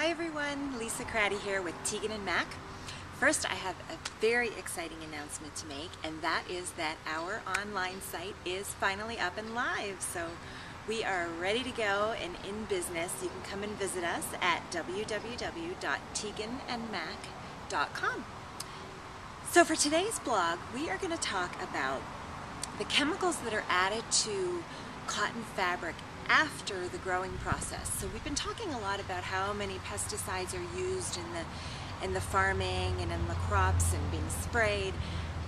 Hi everyone, Lisa Craddy here with Tegan and Mac. First, I have a very exciting announcement to make, and that is that our online site is finally up and live. So we are ready to go and in business. You can come and visit us at www.teganandmac.com. So for today's blog, we are going to talk about the chemicals that are added to cotton fabric after the growing process. So we've been talking a lot about how many pesticides are used in the farming and in the crops and being sprayed.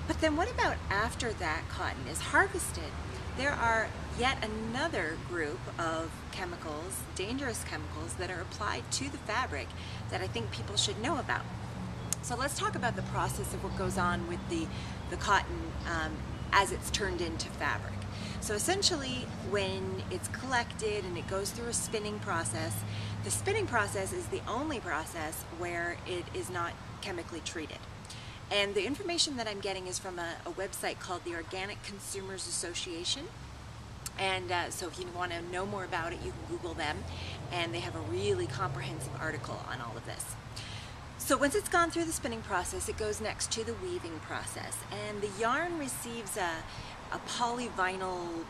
But then what about after that cotton is harvested? There are yet another group of chemicals, dangerous chemicals, that are applied to the fabric that I think people should know about. So let's talk about the process of what goes on with the cotton as it's turned into fabric. So essentially, when it's collected and it goes through a spinning process, the spinning process is the only process where it is not chemically treated. And the information that I'm getting is from a website called the Organic Consumers Association. And so if you want to know more about it, you can Google them, and they have a really comprehensive article on all of this. So once it's gone through the spinning process, it goes next to the weaving process, and the yarn receives a polyvinyl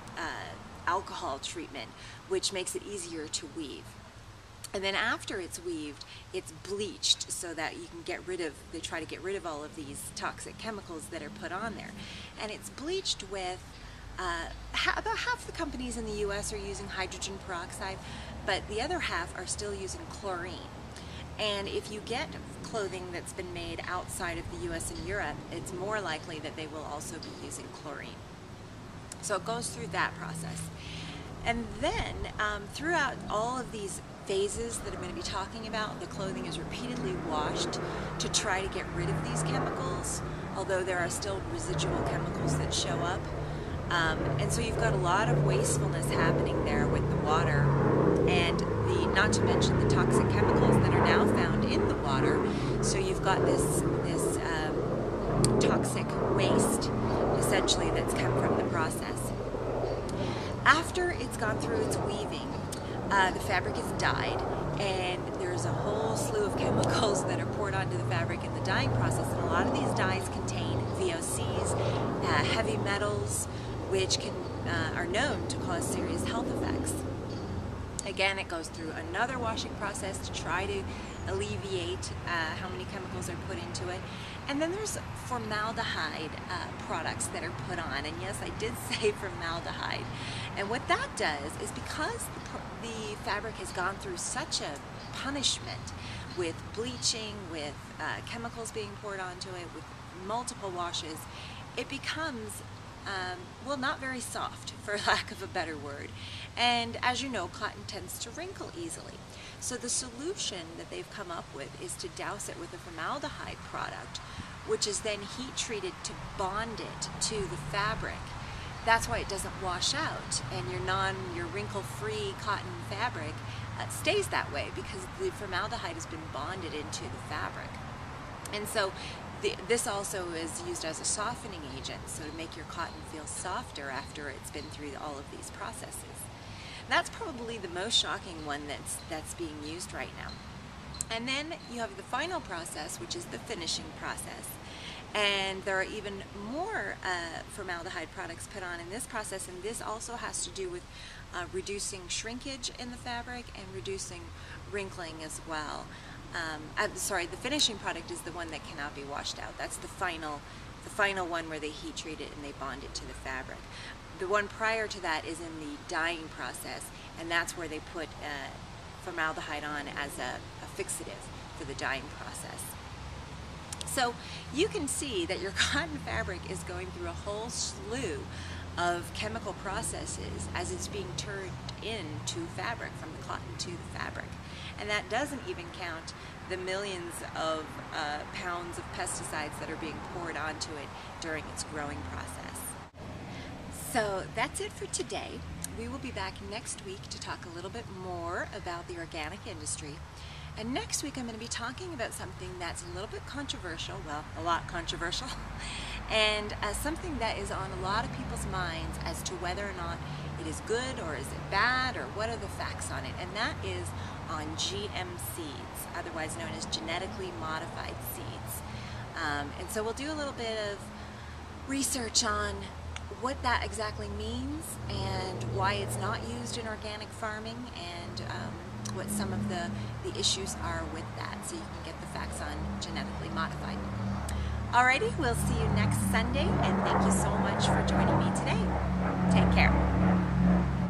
alcohol treatment, which makes it easier to weave. And then after it's weaved, it's bleached so that you can get rid of, they try to get rid of all of these toxic chemicals that are put on there. And it's bleached with, about half the companies in the US are using hydrogen peroxide, but the other half are still using chlorine. And if you get clothing that's been made outside of the US and Europe, it's more likely that they will also be using chlorine. So it goes through that process. And then throughout all of these phases that I'm going to be talking about, the clothing is repeatedly washed to try to get rid of these chemicals, although there are still residual chemicals that show up. And so you've got a lot of wastefulness happening there with the water, and not to mention the toxic chemicals that are now found in the water. So you've got this toxic waste, essentially, that's come from the process. After it's gone through its weaving, the fabric is dyed, and there's a whole slew of chemicals that are poured onto the fabric in the dyeing process, and a lot of these dyes contain VOCs, heavy metals, which are known to cause serious health effects. Again, it goes through another washing process to try to alleviate how many chemicals are put into it. And then there's formaldehyde products that are put on. And yes, I did say formaldehyde. And what that does is, because the fabric has gone through such a punishment with bleaching, with chemicals being poured onto it, with multiple washes, it becomes well, not very soft, for lack of a better word. And as you know, cotton tends to wrinkle easily. So the solution that they've come up with is to douse it with a formaldehyde product, which is then heat treated to bond it to the fabric. That's why it doesn't wash out, and your wrinkle-free cotton fabric stays that way, because the formaldehyde has been bonded into the fabric. And so this also is used as a softening agent, so to make your cotton feel softer after it's been through all of these processes. That's probably the most shocking one that's being used right now. And then you have the final process, which is the finishing process. And there are even more formaldehyde products put on in this process, and this also has to do with reducing shrinkage in the fabric and reducing wrinkling as well. I'm sorry, the finishing product is the one that cannot be washed out. That's the final one where they heat treat it and they bond it to the fabric. The one prior to that is in the dyeing process, and that's where they put formaldehyde on as a fixative for the dyeing process. So you can see that your cotton fabric is going through a whole slew of chemical processes as it's being turned into fabric, from the cotton to the fabric. And that doesn't even count the millions of pounds of pesticides that are being poured onto it during its growing process. So that's it for today. We will be back next week to talk a little bit more about the organic industry. And next week I'm going to be talking about something that's a little bit controversial, well, a lot controversial, and something that is on a lot of people's minds as to whether or not it is good or is it bad, or what are the facts on it, and that is on GM seeds, otherwise known as genetically modified seeds. And so we'll do a little bit of research on what that exactly means and why it's not used in organic farming, and what some of the issues are with that, so you can get the facts on genetically modified. Alrighty, we'll see you next Sunday, and thank you so much for joining me today. Take care.